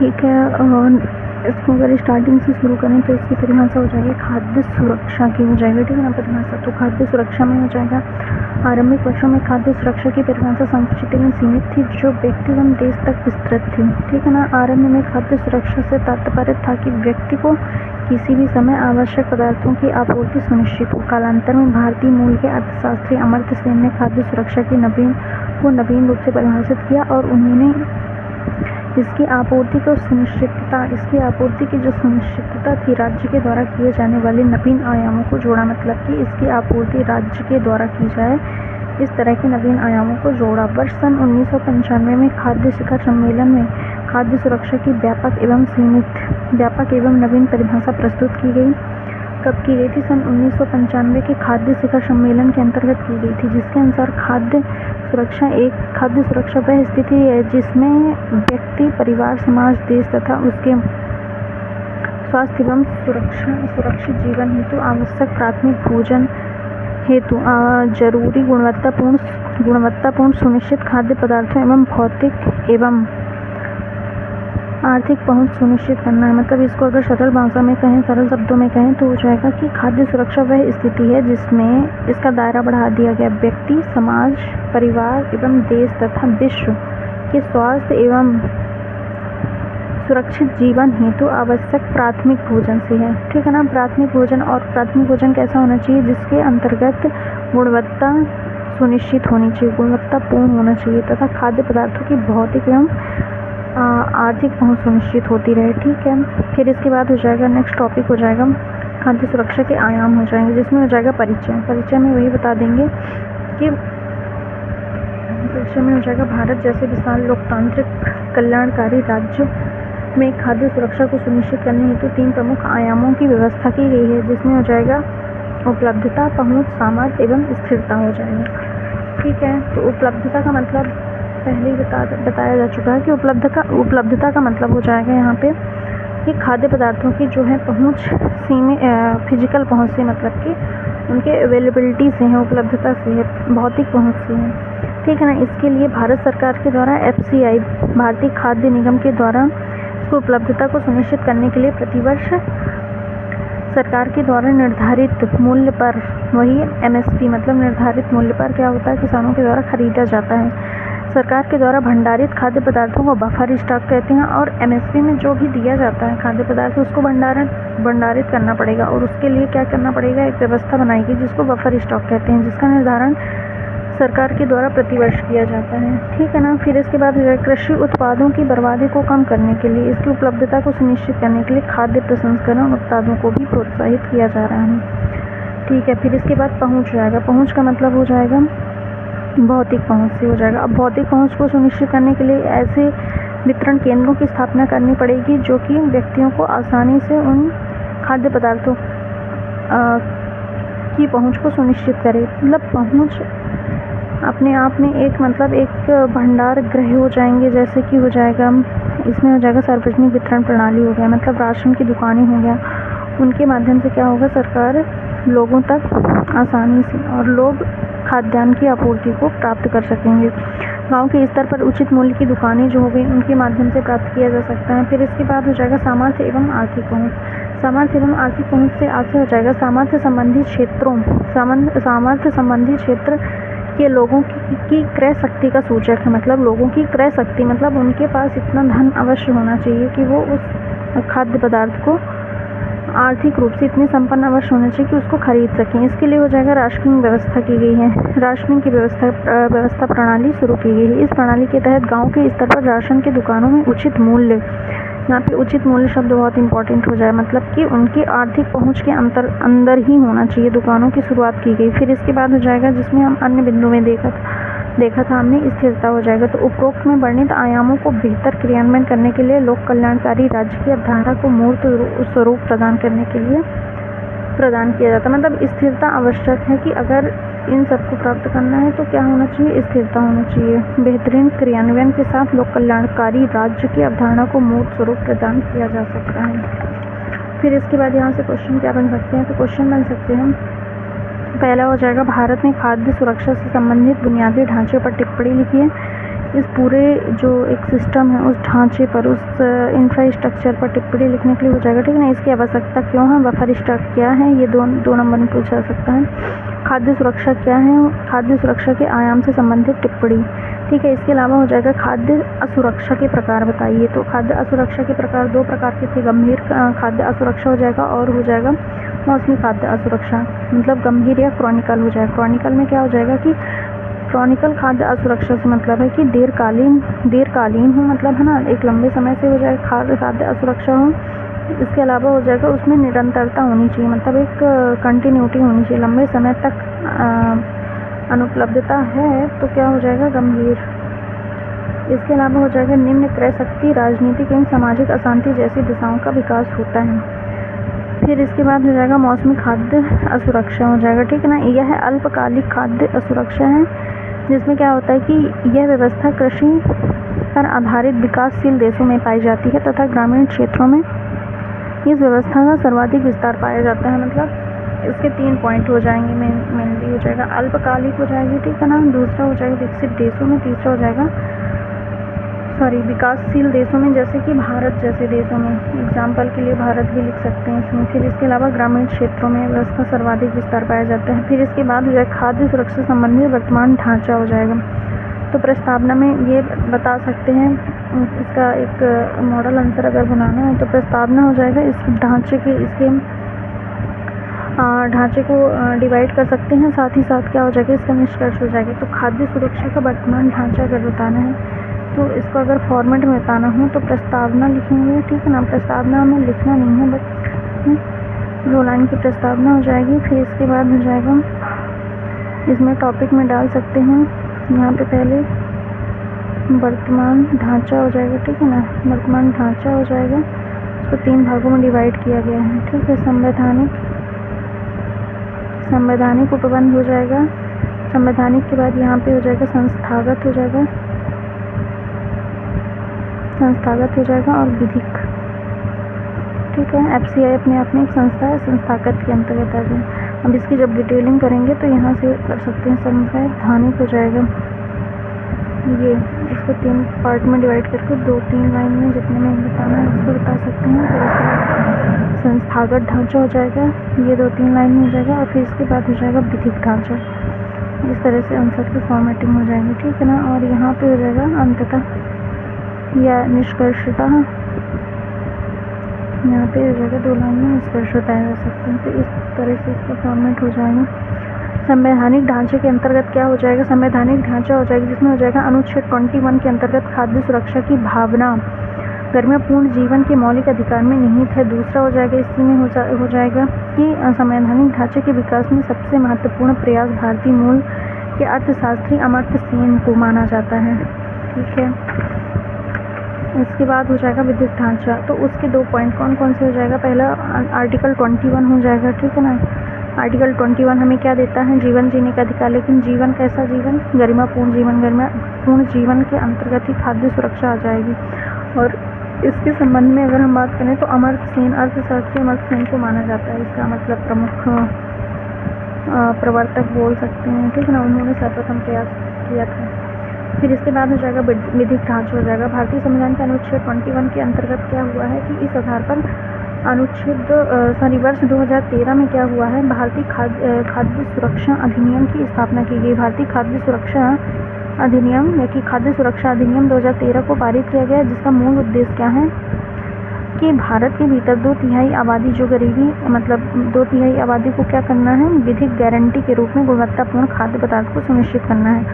ठीक है। इसको अगर स्टार्टिंग से शुरू करें तो इसकी परिभाषा हो जाएगी खाद्य सुरक्षा की हो जाएगी, ठीक है ना। परिभाषा तो खाद्य सुरक्षा में हो जाएगा। आरंभिक वर्षों में खाद्य सुरक्षा की परिभाषा संकुचित एवं सीमित थी, जो व्यक्ति एवं देश तक विस्तृत थी, ठीक है ना। आरंभ में खाद्य सुरक्षा से तात्पर्य था कि व्यक्ति को किसी भी समय आवश्यक पदार्थों की आपूर्ति सुनिश्चित हो। कालांतर में भारतीय मूल के अर्थशास्त्री अमर्त्य सेन ने खाद्य सुरक्षा की नवीन रूप से परिभाषित किया और उन्होंने इसकी आपूर्ति की जो सुनिश्चितता थी राज्य के द्वारा किए जाने वाले नवीन आयामों को जोड़ा, मतलब कि इसकी आपूर्ति राज्य के द्वारा की जाए, इस तरह के नवीन आयामों को जोड़ा। वर्ष सन 1995 में खाद्य शिखर सम्मेलन में खाद्य सुरक्षा की व्यापक एवं नवीन परिभाषा प्रस्तुत की गई। कब की गई थी? सन 1995 के खाद्य शिखर सम्मेलन के अंतर्गत की गई थी, जिसके अनुसार खाद्य सुरक्षा वह स्थिति है जिसमें व्यक्ति, परिवार, समाज, देश तथा उसके स्वास्थ्य एवं सुरक्षित जीवन हेतु आवश्यक प्राथमिक भोजन हेतु जरूरी गुणवत्तापूर्ण सुनिश्चित खाद्य पदार्थों एवं भौतिक एवं आर्थिक पहुंच सुनिश्चित करना है। मतलब इसको अगर सरल शब्दों में कहें तो हो जाएगा कि खाद्य सुरक्षा वह स्थिति है जिसमें इसका दायरा बढ़ा दिया गया व्यक्ति, समाज, परिवार एवं देश तथा विश्व के स्वास्थ्य एवं सुरक्षित जीवन हेतु आवश्यक प्राथमिक भोजन से है, ठीक है ना। प्राथमिक भोजन कैसा होना चाहिए? जिसके अंतर्गत गुणवत्ता सुनिश्चित होनी चाहिए, गुणवत्तापूर्ण होना चाहिए तथा खाद्य पदार्थों की भौतिक एवं आर्थिक पहुंच सुनिश्चित होती रहे, ठीक है। फिर इसके बाद हो जाएगा नेक्स्ट टॉपिक हो जाएगा खाद्य सुरक्षा के आयाम हो जाएंगे, जिसमें हो जाएगा परिचय में वही बता देंगे कि परिचय में हो जाएगा भारत जैसे विशाल लोकतांत्रिक कल्याणकारी राज्य में खाद्य सुरक्षा को सुनिश्चित करने हेतु 3 प्रमुख आयामों की व्यवस्था की गई है, जिसमें हो जाएगा उपलब्धता, पहुंच, सामर्थ्य एवं स्थिरता हो जाएगा, ठीक है। तो उपलब्धता का मतलब पहले ही बताया जा चुका है कि उपलब्धता का मतलब हो जाएगा यहाँ पे कि खाद्य पदार्थों की जो है पहुंच फिजिकल पहुंच से, मतलब कि उनके अवेलेबिलिटी से है, उपलब्धता से है, भौतिक पहुंच से है, ठीक है ना। इसके लिए भारत सरकार के द्वारा FCI भारतीय खाद्य निगम के द्वारा उपलब्धता को सुनिश्चित करने के लिए प्रतिवर्ष सरकार के द्वारा निर्धारित मूल्य पर, वही MSP मतलब निर्धारित मूल्य पर क्या होता है, किसानों के द्वारा खरीदा जाता है। सरकार के द्वारा भंडारित खाद्य पदार्थों को बफर स्टॉक कहते हैं और MSP में जो भी दिया जाता है खाद्य पदार्थ उसको भंडारित करना पड़ेगा और उसके लिए क्या करना पड़ेगा, एक व्यवस्था बनाएगी जिसको बफर स्टॉक कहते हैं, जिसका निर्धारण सरकार के द्वारा प्रतिवर्ष किया जाता है, ठीक है ना। फिर इसके बाद कृषि उत्पादों की बर्बादी को कम करने के लिए, इसकी उपलब्धता को सुनिश्चित करने के लिए खाद्य प्रसंस्करण उत्पादों को भी प्रोत्साहित किया जा रहा है, ठीक है। फिर इसके बाद पहुंच जाएगा। पहुंच का मतलब हो जाएगा भौतिक पहुंच से हो जाएगा। अब भौतिक पहुंच को सुनिश्चित करने के लिए ऐसे वितरण केंद्रों की स्थापना करनी पड़ेगी जो कि व्यक्तियों को आसानी से उन खाद्य पदार्थों की पहुंच को सुनिश्चित करे। मतलब पहुंच अपने आप में एक भंडार गृह हो जाएंगे, जैसे कि हो जाएगा इसमें हो जाएगा सार्वजनिक वितरण प्रणाली हो गया, मतलब राशन की दुकानें हो गया, उनके माध्यम से क्या होगा, सरकार लोगों तक आसानी से और लोग खाद्यान्न की आपूर्ति को प्राप्त कर सकेंगे। गांव के स्तर पर उचित मूल्य की दुकानें जो हो गई उनके माध्यम से प्राप्त किया जा सकता है। फिर इसके बाद हो जाएगा सामर्थ्य एवं आर्थिक पहुंच। सामर्थ्य एवं आर्थिक पहुंच से आगे हो जाएगा सामर्थ्य संबंधी क्षेत्र के लोगों की क्रय शक्ति का सूचक है। मतलब लोगों की क्रय शक्ति मतलब उनके पास इतना धन अवश्य होना चाहिए कि वो उस खाद्य पदार्थ को आर्थिक रूप से इतने संपन्न अवश्य होना चाहिए कि उसको खरीद सकें। इसके लिए हो जाएगा राशनिंग व्यवस्था की गई है। राशनिंग की व्यवस्था प्रणाली शुरू की गई है। इस प्रणाली के तहत गांव के स्तर पर राशन की दुकानों में उचित मूल्य, यहाँ पे उचित मूल्य शब्द बहुत इंपॉर्टेंट हो जाए, मतलब कि उनकी आर्थिक पहुंच के अंदर ही होना चाहिए दुकानों की शुरुआत की गई। फिर इसके बाद हो जाएगा जिसमें हम अन्य बिंदु में देखा था हमने, स्थिरता हो जाएगा। तो उपरोक्त में वर्णित आयामों को बेहतर क्रियान्वयन करने के लिए लोक कल्याणकारी राज्य की अवधारणा को मूर्त स्वरूप प्रदान करने के लिए प्रदान किया जाता है। मतलब स्थिरता आवश्यक है कि अगर इन सबको प्राप्त करना है तो क्या होना चाहिए, स्थिरता होना चाहिए। बेहतरीन क्रियान्वयन के साथ लोक कल्याणकारी राज्य की अवधारणा को मूर्त स्वरूप प्रदान किया जा सकता है। फिर इसके बाद यहाँ से क्वेश्चन क्या बन सकते हैं, तो क्वेश्चन बन सकते हैं, पहला हो जाएगा भारत में खाद्य सुरक्षा से संबंधित बुनियादी ढांचे पर टिप्पणी लिखिए। इस पूरे जो एक सिस्टम है उस ढांचे पर, उस इंफ्रास्ट्रक्चर पर टिप्पणी लिखने के लिए हो जाएगा, ठीक है ना। इसकी आवश्यकता क्यों है, बफर स्टॉक क्या है, ये दो नंबर में पूछा जा सकता है। खाद्य सुरक्षा क्या है, खाद्य सुरक्षा के आयाम से संबंधित टिप्पणी, ठीक है। इसके अलावा हो जाएगा खाद्य असुरक्षा के प्रकार बताइए। तो खाद्य असुरक्षा के प्रकार दो प्रकार के थे, गंभीर खाद्य असुरक्षा हो जाएगा और हो जाएगा मौसमी खाद्य असुरक्षा, मतलब गंभीर या क्रॉनिकल हो जाएगा। क्रॉनिकल में क्या हो जाएगा कि क्रॉनिकल खाद्य असुरक्षा से मतलब है कि दीर्घकालीन हो, मतलब है ना, एक लंबे समय से हो जाए खाद्य असुरक्षा हो। इसके अलावा हो जाएगा उसमें निरंतरता होनी चाहिए, मतलब एक कंटिन्यूटी होनी चाहिए, लंबे समय तक अनुपलब्धता है तो क्या हो जाएगा, गंभीर। इसके अलावा हो जाएगा निम्न क्रय शक्ति, राजनीतिक एवं सामाजिक अशांति जैसी दिशाओं का विकास होता है। फिर इसके बाद हो जाएगा मौसमी खाद्य असुरक्षा हो जाएगा, ठीक है ना। यह अल्पकालिक खाद्य असुरक्षा है जिसमें क्या होता है कि यह व्यवस्था कृषि पर आधारित विकासशील देशों में पाई जाती है तथा ग्रामीण क्षेत्रों में इस व्यवस्था का सर्वाधिक विस्तार पाया जाता है। मतलब इसके 3 पॉइंट हो जाएंगे, मेनली हो जाएगा अल्पकालिक हो जाएगी, ठीक है ना। दूसरा हो जाएगा विकसित देशों में, तीसरा हो जाएगा विकासशील देशों में, जैसे कि भारत जैसे देशों में, एग्जाम्पल के लिए भारत भी लिख सकते हैं इसमें। फिर इसके अलावा ग्रामीण क्षेत्रों में व्यवस्था सर्वाधिक विस्तार पाया जाता है। फिर इसके बाद हो जाएगा खाद्य सुरक्षा संबंधी वर्तमान ढांचा हो जाएगा। तो प्रस्तावना में ये बता सकते हैं, इसका एक मॉडल आंसर अगर बनाना है तो प्रस्तावना हो जाएगा इस ढांचे को डिवाइड कर सकते हैं, साथ ही साथ क्या हो जाएगा इसका निष्कर्ष हो जाएगा। तो खाद्य सुरक्षा का वर्तमान ढांचा अगर बताना है तो इसको अगर फॉर्मेट में बताना हो तो प्रस्तावना लिखेंगे, ठीक है ना। प्रस्तावना में लिखना नहीं है, बस 2 लाइन की प्रस्तावना हो जाएगी। फिर इसके बाद हो जाएगा इसमें टॉपिक में डाल सकते हैं, यहाँ पे पहले वर्तमान ढांचा हो जाएगा, ठीक है ना। वर्तमान ढांचा हो जाएगा, इसको 3 भागों में डिवाइड किया गया है, ठीक है। संवैधानिक उपबंध हो जाएगा। संवैधानिक के बाद यहाँ पे हो जाएगा संस्थागत हो जाएगा, और विधिक, ठीक है। FCI अपने आप में एक संस्था है, संस्थागत के अंतर्गत आ जाए। अब इसकी जब डिटेलिंग करेंगे तो यहाँ से कर सकते हैं। संवैधानिक हो जाएगा, ये इसको 3 पार्ट में डिवाइड करके 2-3 लाइन में जितने में बताना है उसको बता सकते हैं। फिर इसके बाद संस्थागत ढांचा हो जाएगा, ये 2-3 लाइन में हो जाएगा। और फिर इसके बाद हो जाएगा विधिक ढांचा। इस तरह से आंसर की फॉर्मेटिंग हो जाएगी, ठीक है ना। और यहाँ पे हो जाएगा अंततः या निष्कर्षता, यहाँ पे हो जाएगा 2 लाइन में निष्कर्ष बताया जा सकते हैं। तो इस तरह से इसका फॉर्मेट हो जाएगा। संवैधानिक ढांचे के अंतर्गत क्या हो जाएगा, संवैधानिक ढांचा हो जाएगा जिसमें हो जाएगा अनुच्छेद 21 के अंतर्गत खाद्य सुरक्षा की भावना गर्मीपूर्ण जीवन के मौलिक अधिकार में निहित है। दूसरा हो जाएगा इसी में हो जाएगा कि संवैधानिक ढांचे के विकास में सबसे महत्वपूर्ण प्रयास भारतीय मूल के अर्थशास्त्री अमर्त्य सेन को माना जाता है, ठीक है। इसके बाद हो जाएगा विधिक ढांचा। तो उसके 2 पॉइंट कौन कौन से हो जाएगा, पहला आर्टिकल 21 हो जाएगा, ठीक है ना। आर्टिकल 21 हमें क्या देता है, जीवन जीने का अधिकार, लेकिन जीवन कैसा जीवन, गरिमापूर्ण जीवन। गरिमापूर्ण जीवन के अंतर्गत ही खाद्य सुरक्षा आ जाएगी। और इसके संबंध में अगर हम बात करें तो अमर्त्य सेन, अर्थशास्त्री अमर्त्य सेन को माना जाता है, इसका मतलब प्रमुख प्रवर्तक बोल सकते हैं, ठीक है ना। उन्होंने सर्वप्रथम प्रयास किया था। फिर इसके बाद हो जाएगा विधिक ढांचा हो जाएगा। भारतीय संविधान के अनुच्छेद 21 के अंतर्गत क्या हुआ है कि इस आधार पर वर्ष 2013 में क्या हुआ है, भारतीय खाद्य सुरक्षा अधिनियम की स्थापना की गई। भारतीय खाद्य सुरक्षा अधिनियम या कि खाद्य सुरक्षा अधिनियम 2013 को पारित किया गया, जिसका मूल उद्देश्य क्या है कि भारत के भीतर 2/3 आबादी जो गरीबी, मतलब 2/3 आबादी को क्या करना है, विधिक गारंटी के रूप में गुणवत्तापूर्ण खाद्य पदार्थ को सुनिश्चित करना है।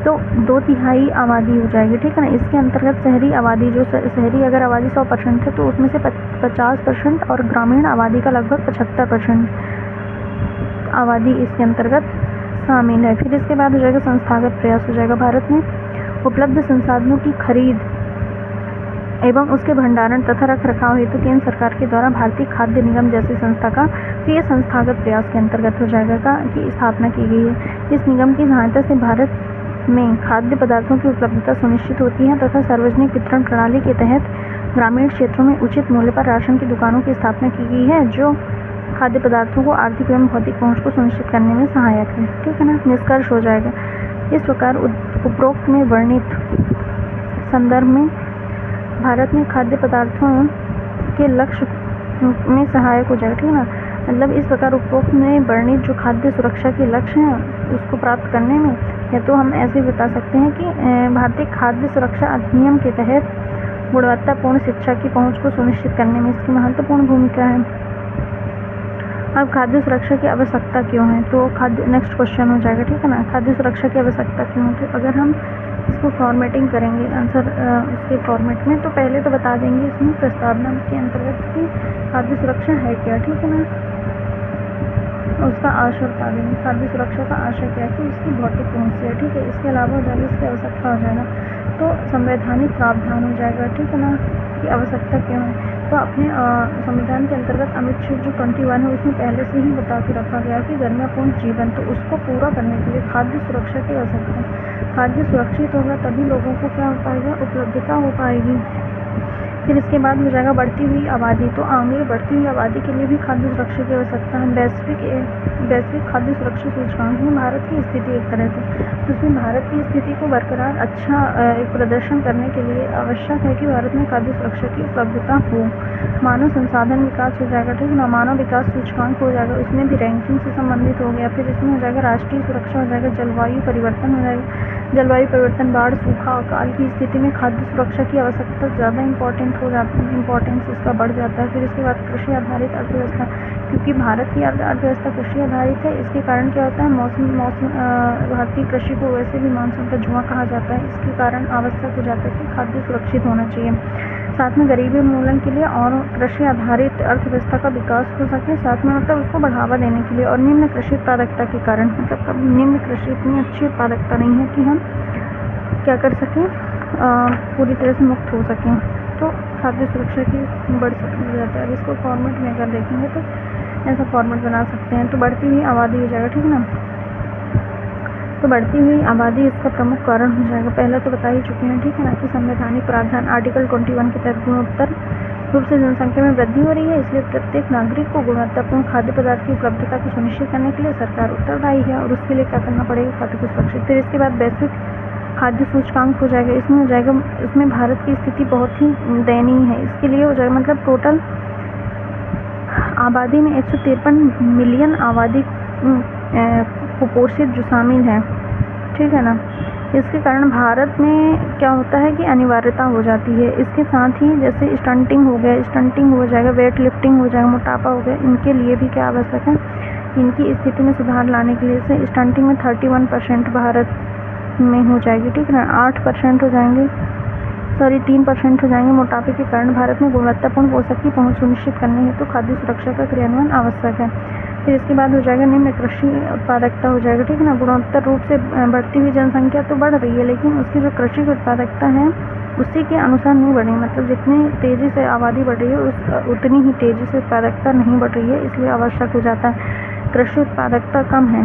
तो 2/3 आबादी हो जाएगी, ठीक है ना। इसके अंतर्गत शहरी आबादी, जो शहरी अगर आबादी 100% है तो उसमें से 50% और ग्रामीण आबादी का लगभग 75% आबादी इसके अंतर्गत शामिल है। फिर इसके बाद हो जाएगा संस्थागत प्रयास हो जाएगा। भारत में उपलब्ध संसाधनों की खरीद एवं उसके भंडारण तथा रख रखाव हेतु केंद्र सरकार के द्वारा भारतीय खाद्य निगम जैसी संस्था का, तो ये संस्थागत प्रयास के अंतर्गत हो जाएगा की स्थापना की गई है। इस निगम की सहायता से भारत में खाद्य पदार्थों की उपलब्धता सुनिश्चित होती है तथा सार्वजनिक वितरण प्रणाली के तहत ग्रामीण क्षेत्रों में उचित मूल्य पर राशन की दुकानों की स्थापना की गई है, जो खाद्य पदार्थों को आर्थिक एवं भौतिक पहुंच को सुनिश्चित करने में सहायक है, ठीक है ना। निष्कर्ष हो जाएगा इस प्रकार उपरोक्त में वर्णित संदर्भ में भारत में खाद्य पदार्थों के लक्ष्य में सहायक हो जाएगा, ठीक है ना। मतलब इस प्रकार उपरोक्त में वर्णित जो खाद्य सुरक्षा के लक्ष्य हैं उसको प्राप्त करने में, या तो हम ऐसे बता सकते हैं कि भारतीय खाद्य सुरक्षा अधिनियम के तहत गुणवत्तापूर्ण शिक्षा की पहुंच को सुनिश्चित करने में इसकी महत्वपूर्ण भूमिका है। अब खाद्य सुरक्षा की आवश्यकता क्यों है, तो नेक्स्ट क्वेश्चन हो जाएगा, ठीक है ना। खाद्य सुरक्षा की आवश्यकता क्यों है, तो अगर हम इसको फॉर्मेटिंग करेंगे आंसर उसके फॉर्मेट में, तो पहले तो बता देंगे इसमें प्रस्तावना के अंतर्गत कि खाद्य सुरक्षा है क्या, ठीक है ना। उसका आशय बता देंगे, खाद्य सुरक्षा का आशय क्या है कि उसकी भौतिक पहुंच से है, ठीक है। इसके अलावा हो जाएगा इसकी आवश्यकता हो जाएगा, तो संवैधानिक प्रावधान हो जाएगा, ठीक है ना, कि आवश्यकता क्यों है। तो अपने संविधान के अंतर्गत अनुच्छेद जो 21 है उसमें पहले से ही बता के रखा गया कि गर्म्यपूर्ण जीवन, तो उसको पूरा करने के लिए खाद्य सुरक्षा की आवश्यकता है। खाद्य सुरक्षित होगा तभी लोगों को क्या हो पाएगा, उपलब्धता हो पाएगी। फिर इसके बाद हो जाएगा बढ़ती हुई आबादी, तो आगे बढ़ती हुई आबादी के लिए भी खाद्य सुरक्षा की आवश्यकता है। वैश्विक खाद्य सुरक्षा सूचकांक में भारत की स्थिति एक तरह से, उसमें भारत की स्थिति को बरकरार अच्छा एक प्रदर्शन करने के लिए आवश्यक है कि भारत में खाद्य सुरक्षा की उपलब्धता हो। मानव संसाधन विकास हो जाएगा, ठीक है ना, मानव विकास सूचकांक हो जाएगा, इसमें भी रैंकिंग से संबंधित हो गया। फिर इसमें हो जाएगा राष्ट्रीय सुरक्षा हो जाएगा, जलवायु परिवर्तन हो जाएगा, जलवायु परिवर्तन, बाढ़, सूखा, अकाल की स्थिति में खाद्य सुरक्षा की आवश्यकता ज़्यादा इंपॉर्टेंट हो जाती है, इंपॉर्टेंस इसका बढ़ जाता है। फिर इसके बाद कृषि आधारित अर्थव्यवस्था, क्योंकि भारत की अर्थव्यवस्था कृषि आधारित है, इसके कारण क्या होता है, भारतीय कृषि को वैसे भी मानसून का जुआ कहा जाता है, इसके कारण आवश्यक हो जाता है कि खाद्य सुरक्षित होना चाहिए। साथ में गरीबी उन्मूलन के लिए और कृषि आधारित अर्थव्यवस्था का विकास हो सके, साथ में मतलब उसको बढ़ावा देने के लिए, और निम्न कृषि उत्पादकता के कारण, मतलब निम्न कृषि इतनी अच्छी उत्पादकता नहीं है कि हम क्या कर सकें, पूरी तरह से मुक्त हो सकें, तो खाद्य सुरक्षा की बढ़ जाता है। अब इसको फॉर्मेट में अगर देखेंगे तो ऐसा फॉर्मेट बना सकते हैं, तो बढ़ती हुई आबादी हो जाएगा, ठीक है ना। तो बढ़ती हुई आबादी इसका प्रमुख कारण हो जाएगा, पहले तो बता ही चुके हैं, ठीक है ना, कि संवैधानिक प्रावधान आर्टिकल 21 के तहत गुणोत्तर रूप से जनसंख्या में वृद्धि हो रही है, इसलिए प्रत्येक नागरिक को गुणवत्तापूर्ण खाद्य पदार्थ की उपलब्धता को सुनिश्चित करने के लिए सरकार उत्तरदायी है, और उसके लिए क्या करना पड़ेगा, खाद्य को सुरक्षित। फिर इसके बाद वैश्विक खाद्य सूचकांक हो जाएगा, इसमें हो जाएगा, इसमें भारत की स्थिति बहुत ही दयनीय है, इसके लिए हो जाएगा, मतलब टोटल आबादी में 153 मिलियन आबादी कुपोषित जो शामिल है, ठीक है ना। इसके कारण भारत में क्या होता है कि अनिवार्यता हो जाती है। इसके साथ ही जैसे स्टंटिंग हो गया, स्टंटिंग हो जाएगा, वेट लिफ्टिंग हो जाएगा, मोटापा हो गया, इनके लिए भी क्या आवश्यक है, इनकी स्थिति में सुधार लाने के लिए से स्टंटिंग में 31% भारत में हो जाएगी, ठीक है ना, 8% हो जाएंगे, 3% हो जाएंगे मोटापे के कारण। भारत में गुणवत्तापूर्ण पोषक की पहुंच सुनिश्चित करने हेतु खाद्य सुरक्षा का क्रियान्वयन आवश्यक है। फिर इसके बाद हो जाएगा निम्न कृषि उत्पादकता हो जाएगा, ठीक है ना। गुणोत्तर रूप से बढ़ती हुई जनसंख्या तो बढ़ रही है, लेकिन उसकी जो कृषि की उत्पादकता है उसी के अनुसार नहीं बढ़ रही, मतलब जितनी तेज़ी से आबादी बढ़ रही है उतनी ही तेज़ी से उत्पादकता नहीं बढ़ रही है, इसलिए आवश्यक हो जाता है कृषि उत्पादकता कम है,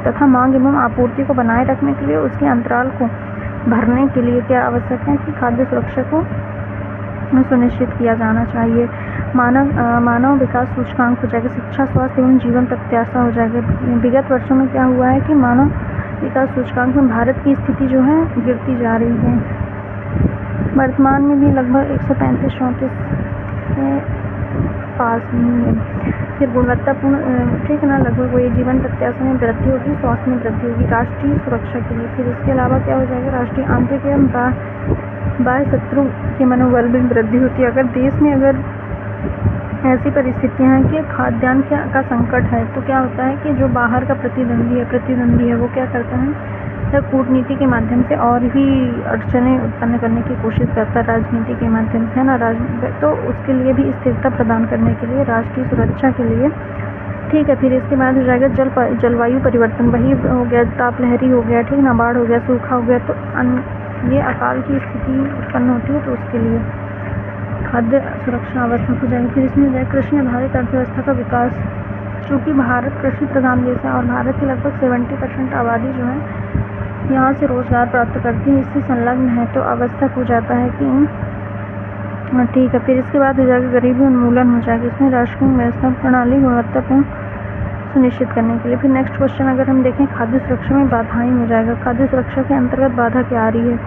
तथा मांग एवं आपूर्ति को बनाए रखने के लिए उसके अंतराल को भरने के लिए क्या आवश्यक है कि खाद्य सुरक्षा को सुनिश्चित किया जाना चाहिए। मानव विकास सूचकांक हो जाएगा, शिक्षा, स्वास्थ्य एवं जीवन प्रत्याशा हो जाएगा। विगत वर्षों में क्या हुआ है कि मानव विकास सूचकांक में भारत की स्थिति जो है गिरती जा रही है, वर्तमान में भी लगभग 135-34 के पास नहीं है। फिर गुणवत्तापूर्ण, ठीक है ना, लगभग वही जीवन प्रत्याशा में वृद्धि होगी, स्वास्थ्य में वृद्धि होगी, राष्ट्रीय सुरक्षा के लिए। फिर इसके अलावा क्या हो जाएगा, राष्ट्रीय आंतरिक एवं बाह्य शत्रु के मनोबल में वृद्धि होती है। अगर देश में अगर ऐसी परिस्थितियाँ हैं कि खाद्यान्न का संकट है, तो क्या होता है कि जो बाहर का प्रतिद्वंदी है वो क्या करता है, कूटनीति के माध्यम से और भी अड़चनें उत्पन्न करने की कोशिश करता है, राजनीति के माध्यम से, है ना, तो उसके लिए भी स्थिरता प्रदान करने के लिए, राष्ट्रीय सुरक्षा के लिए, ठीक है। फिर इसके बाद हो जाएगा जलवायु परिवर्तन, वही हो गया, ताप लहरी हो गया, ठीक ना, बाढ़ हो गया, सूखा हो गया, तो ये अकाल की स्थिति उत्पन्न होती है, तो उसके लिए खाद्य सुरक्षा आवश्यक हो जाएगी। फिर इसमें हो जाएगा कृषि आधारित अर्थव्यवस्था का विकास, चूँकि भारत कृषि प्रधान देश है और भारत की लगभग 70% आबादी जो है यहाँ से रोजगार प्राप्त करती है, इससे संलग्न है, तो आवश्यक हो जाता है कि ठीक है। फिर इसके बाद हो जाएगा गरीबी उन्मूलन हो जाएगा, इसमें राष्ट्रीय व्यवस्था प्रणाली गुणवत्तापूर्ण सुनिश्चित करने के लिए। फिर नेक्स्ट क्वेश्चन अगर हम देखें, खाद्य सुरक्षा में बाधाएं हो जाएगा। खाद्य सुरक्षा के अंतर्गत बाधा क्या आ रही है,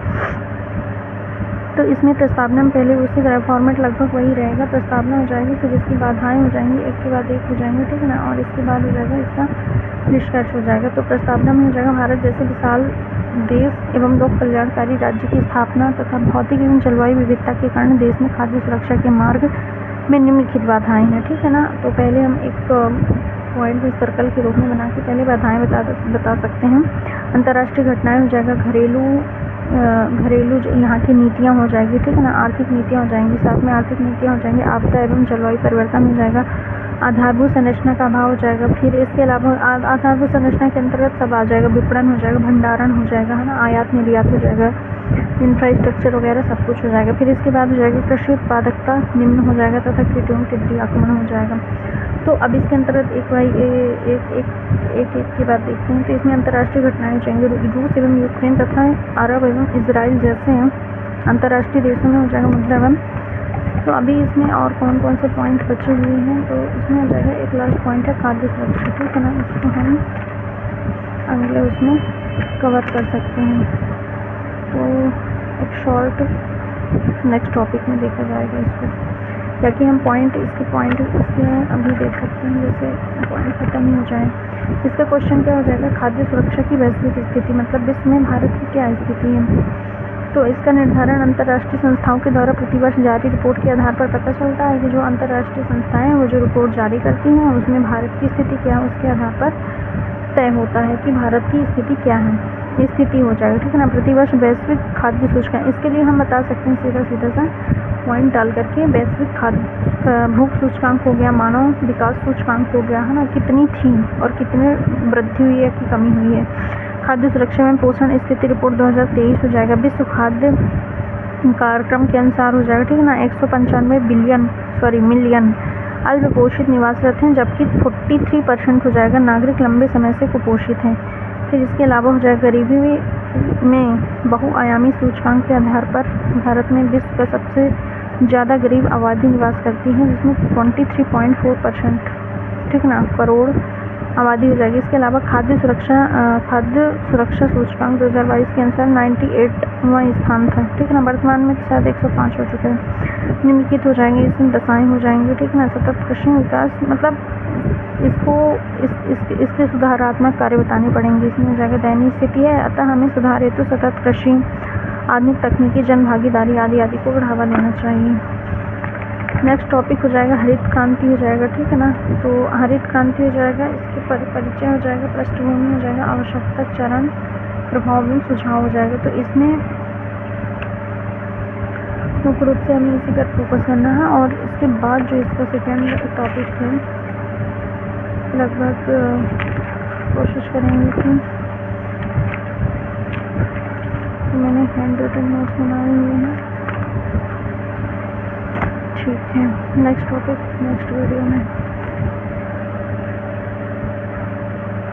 तो इसमें प्रस्तावना में पहले उसी तरह फॉर्मेट लगभग वही रहेगा। प्रस्तावना हो जाएगी, फिर इसकी बाधाएं हो जाएंगी, एक के बाद एक हो जाएंगे, ठीक है ना, और इसके बाद हो जाएगा इसका निष्कर्ष हो जाएगा। तो प्रस्तावना में हो जाएगा, भारत जैसे विशाल देश एवं लोक कल्याणकारी राज्य की स्थापना तथा भौतिक एवं जलवायु विविधता के कारण देश में खाद्य सुरक्षा के मार्ग में निम्नलिखित बाधाएं हैं, ठीक है ना। तो पहले हम एक पॉइंट को सर्कल के रूप में बना के पहले बाधाएं बता सकते हैं। अंतर्राष्ट्रीय घटनाएं हो जाएगा, घरेलू जो यहाँ की नीतियाँ हो जाएगी, ठीक है ना, आर्थिक नीतियाँ हो जाएंगी, साथ में आर्थिक नीतियाँ हो जाएंगी, आपदा एवं जलवायु परिवर्तन हो जाएगा, आधारभूत संरचना का अभाव हो जाएगा। फिर इसके अलावा आधारभूत संरचना के अंतर्गत सब आ जाएगा, विपणन हो जाएगा, भंडारण हो जाएगा, है ना, आयात निर्यात हो जाएगा, इंफ्रास्ट्रक्चर वगैरह सब कुछ हो जाएगा। फिर इसके बाद हो जाएगा कृषि उत्पादकता निम्न हो जाएगा तथा कीटों टिड्डी आक्रमण हो जाएगा। तो अब इसके अंतर्गत एक की बात देखते हैं। तो इसमें अंतर्राष्ट्रीय घटनाएं हो जाएंगी, रूस एवं यूक्रेन तथा अरब एवं इजराइल जैसे अंतर्राष्ट्रीय देशों में हो जाएगा मुद्रावन। तो अभी इसमें और कौन कौन से पॉइंट बचे हुए हैं, तो इसमें हो जाएगा एक लास्ट पॉइंट है खाद्य सुरक्षा, ठीक है ना, इसको हम अगले उसमें कवर कर सकते हैं। तो एक शॉर्ट नेक्स्ट टॉपिक में देखा जाएगा इसको, ताकि हम इसके अभी देख सकते हैं, जैसे पॉइंट खत्म ही हो जाए। इसका क्वेश्चन क्या हो जाएगा, खाद्य सुरक्षा की वैश्विक स्थिति, मतलब विश्व में भारत की क्या स्थिति है। तो इसका निर्धारण अंतर्राष्ट्रीय संस्थाओं के द्वारा प्रतिवर्ष जारी रिपोर्ट के आधार पर पता चलता है कि जो अंतर्राष्ट्रीय संस्थाएं वो जो रिपोर्ट जारी करती हैं उसमें भारत की स्थिति क्या है, उसके आधार पर तय होता है कि भारत की स्थिति क्या है, स्थिति हो जाएगा, ठीक है ना। प्रतिवर्ष वैश्विक खाद्य सूचकांक, इसके लिए हम बता सकते हैं सीधा सा पॉइंट डाल करके, वैश्विक खाद्य भूख सूचकांक हो गया, मानव विकास सूचकांक हो गया, है ना, कितनी थी और कितने वृद्धि हुई है कि कमी हुई है। खाद्य सुरक्षा में पोषण स्थिति रिपोर्ट 2023 हो जाएगा। विश्व खाद्य कार्यक्रम के अनुसार हो जाएगा, ठीक है ना। 195 मिलियन अल्पपोषित निवासरत हैं, जबकि 43% हो जाएगा नागरिक लंबे समय से कुपोषित हैं। फिर इसके अलावा हो जाएगा गरीबी में बहुआयामी सूचकांक के आधार पर भारत में विश्व का सबसे ज़्यादा गरीब आबादी निवास करती है, जिसमें 23.4%, ठीक ना, करोड़ आबादी हो जाएगी। इसके अलावा खाद्य सुरक्षा सूचकांक 2022 के अनुसार 98वां स्थान था, ठीक है ना। वर्तमान में शायद 105 हो चुके हैं। निम्नलिखित हो जाएंगे, इसमें दशाएं हो जाएंगी, ठीक है ना। सतत कृषि विकास, मतलब इसके सुधारात्मक कार्य बताने पड़ेंगे। इसमें हो जाएगा दयनीय स्थिति है, अतः हमें सुधार हेतु सतत कृषि, आधुनिक तकनीकी, जन भागीदारी आदि को बढ़ावा देना चाहिए। नेक्स्ट टॉपिक हो जाएगा हरित क्रांति हो जाएगा, ठीक है ना। तो हरित क्रांति हो जाएगा, इसके परिचय हो जाएगा, पृष्ठभूमि हो जाएगा, आवश्यकता, चरण, प्रभाव में सुझाव हो जाएगा। तो इसमें मुख्य रूप से हमें इसी पर फोकस करना है। और इसके बाद जो इसका सेकेंड टॉपिक है, लगभग कोशिश करेंगे कि मैंने हैंड रिटन नोट्स बनाए हुए हैं, ठीक है। नेक्स्ट टॉपिक नेक्स्ट वीडियो में।